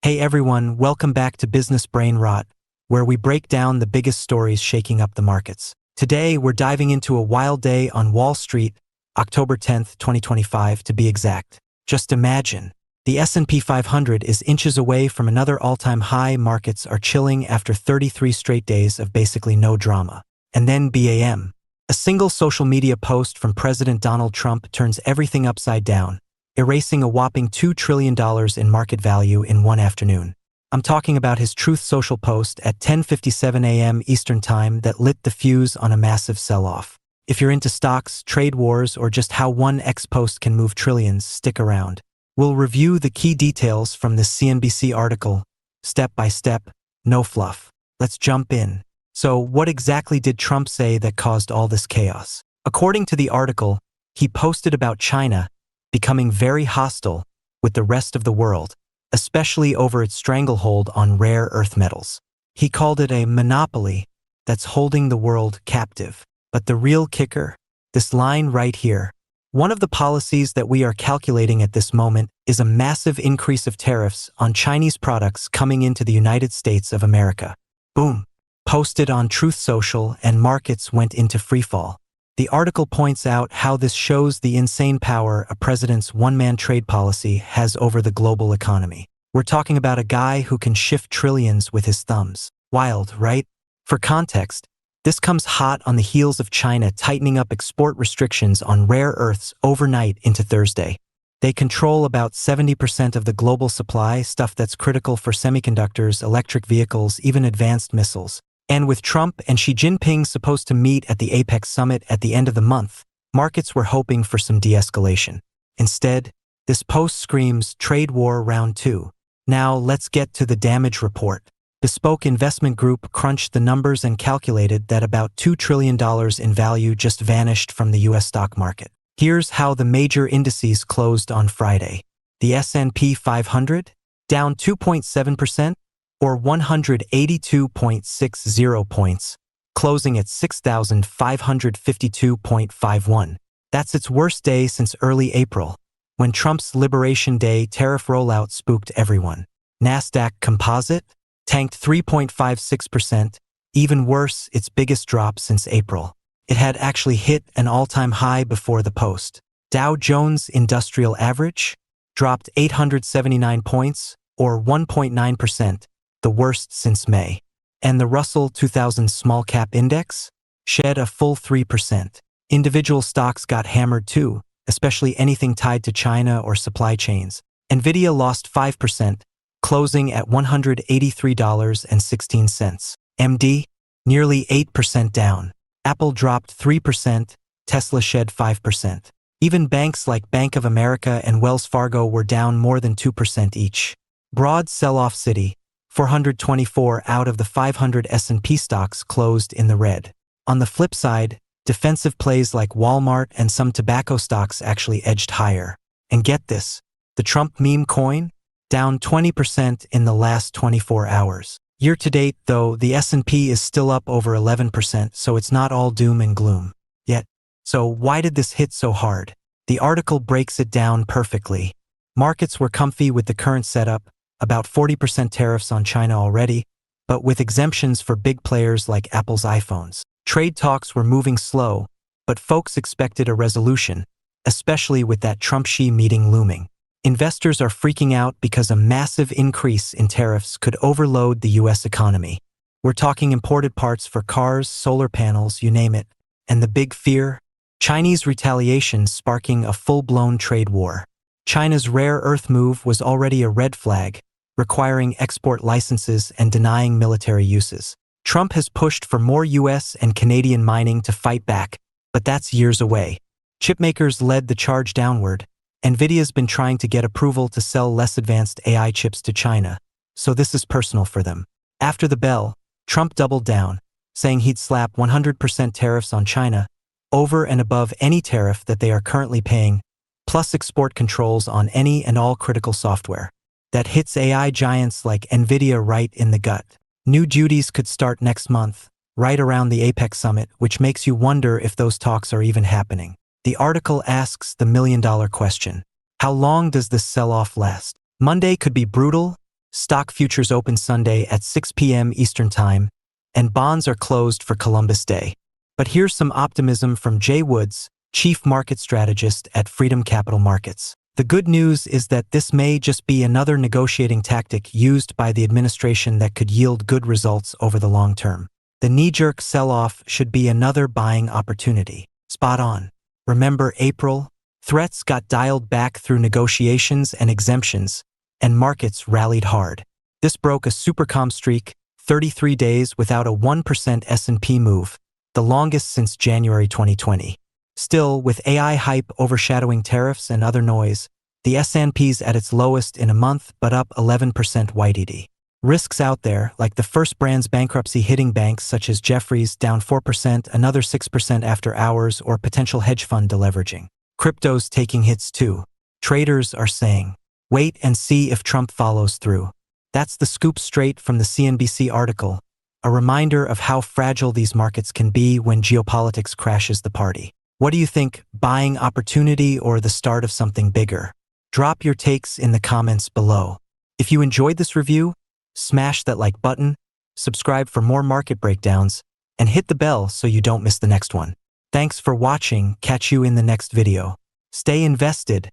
Hey everyone, welcome back to Business Brain Rot, where we break down the biggest stories shaking up the markets. Today, we're diving into a wild day on Wall Street, October 10th, 2025 to be exact. Just imagine, the S&P 500 is inches away from another all-time high. Markets are chilling after 33 straight days of basically no drama. And then BAM. A single social media post from President Donald Trump turns everything upside down, erasing a whopping $2 trillion in market value in one afternoon. I'm talking about his Truth Social post at 10:57 a.m. Eastern Time that lit the fuse on a massive sell-off. If you're into stocks, trade wars, or just how one X post can move trillions, stick around. We'll review the key details from this CNBC article, step by step, no fluff. Let's jump in. So, what exactly did Trump say that caused all this chaos? According to the article, he posted about China becoming very hostile with the rest of the world, especially over its stranglehold on rare earth metals. He called it a monopoly that's holding the world captive. But the real kicker? This line right here. One of the policies that we are calculating at this moment is a massive increase of tariffs on Chinese products coming into the United States of America. Boom. Posted on Truth Social and markets went into freefall. The article points out how this shows the insane power a president's one-man trade policy has over the global economy. We're talking about a guy who can shift trillions with his thumbs. Wild, right? For context, this comes hot on the heels of China tightening up export restrictions on rare earths overnight into Thursday. They control about 70% of the global supply, stuff that's critical for semiconductors, electric vehicles, even advanced missiles. And with Trump and Xi Jinping supposed to meet at the APEC summit at the end of the month, markets were hoping for some de-escalation. Instead, this post screams trade war round 2. Now let's get to the damage report. Bespoke Investment Group crunched the numbers and calculated that about $2 trillion in value just vanished from the U.S. stock market. Here's how the major indices closed on Friday. The S&P 500, down 2.7%, or 182.60 points, closing at 6,552.51. That's its worst day since early April, when Trump's Liberation Day tariff rollout spooked everyone. NASDAQ Composite tanked 3.56%, even worse, its biggest drop since April. It had actually hit an all-time high before the post. Dow Jones Industrial Average dropped 879 points, or 1.9%, the worst since May. And the Russell 2000 Small Cap Index shed a full 3%. Individual stocks got hammered too, especially anything tied to China or supply chains. Nvidia lost 5%, closing at $183.16. MD, nearly 8% down. Apple dropped 3%, Tesla shed 5%. Even banks like Bank of America and Wells Fargo were down more than 2% each. Broad sell-off city. 424 out of the 500 S&P stocks closed in the red. On the flip side, defensive plays like Walmart and some tobacco stocks actually edged higher. And get this, the Trump meme coin? Down 20% in the last 24 hours. Year to date, though, the S&P is still up over 11%, so it's not all doom and gloom. Yet, so why did this hit so hard? The article breaks it down perfectly. Markets were comfy with the current setup, about 40% tariffs on China already, but with exemptions for big players like Apple's iPhones. Trade talks were moving slow, but folks expected a resolution, especially with that Trump-Xi meeting looming. Investors are freaking out because a massive increase in tariffs could overload the U.S. economy. We're talking imported parts for cars, solar panels, you name it. And the big fear? Chinese retaliation sparking a full-blown trade war. China's rare earth move was already a red flag, requiring export licenses and denying military uses. Trump has pushed for more U.S. and Canadian mining to fight back, but that's years away. Chipmakers led the charge downward. Nvidia's been trying to get approval to sell less advanced AI chips to China, so this is personal for them. After the bell, Trump doubled down, saying he'd slap 100% tariffs on China, over and above any tariff that they are currently paying, plus export controls on any and all critical software. That hits AI giants like Nvidia right in the gut. New duties could start next month, right around the APEC summit, which makes you wonder if those talks are even happening. The article asks the million-dollar question. How long does this sell-off last? Monday could be brutal, Stock futures open Sunday at 6 p.m. Eastern Time, and bonds are closed for Columbus Day. But here's some optimism from Jay Woods, Chief Market Strategist at Freedom Capital Markets. The good news is that this may just be another negotiating tactic used by the administration that could yield good results over the long term. The knee-jerk sell-off should be another buying opportunity. Spot on. Remember April? Threats got dialed back through negotiations and exemptions, and markets rallied hard. This broke a supercalm streak, 33 days without a 1% S&P move, the longest since January 2020. Still, with AI hype overshadowing tariffs and other noise, the S&P's at its lowest in a month but up 11% YTD. Risks out there, like the First Brands bankruptcy hitting banks such as Jefferies down 4%, another 6% after hours, or potential hedge fund deleveraging. Crypto's taking hits too. Traders are saying, wait and see if Trump follows through. That's the scoop straight from the CNBC article, a reminder of how fragile these markets can be when geopolitics crashes the party. What do you think, buying opportunity or the start of something bigger? Drop your takes in the comments below. If you enjoyed this review, smash that like button, subscribe for more market breakdowns, and hit the bell so you don't miss the next one. Thanks for watching. Catch you in the next video. Stay invested.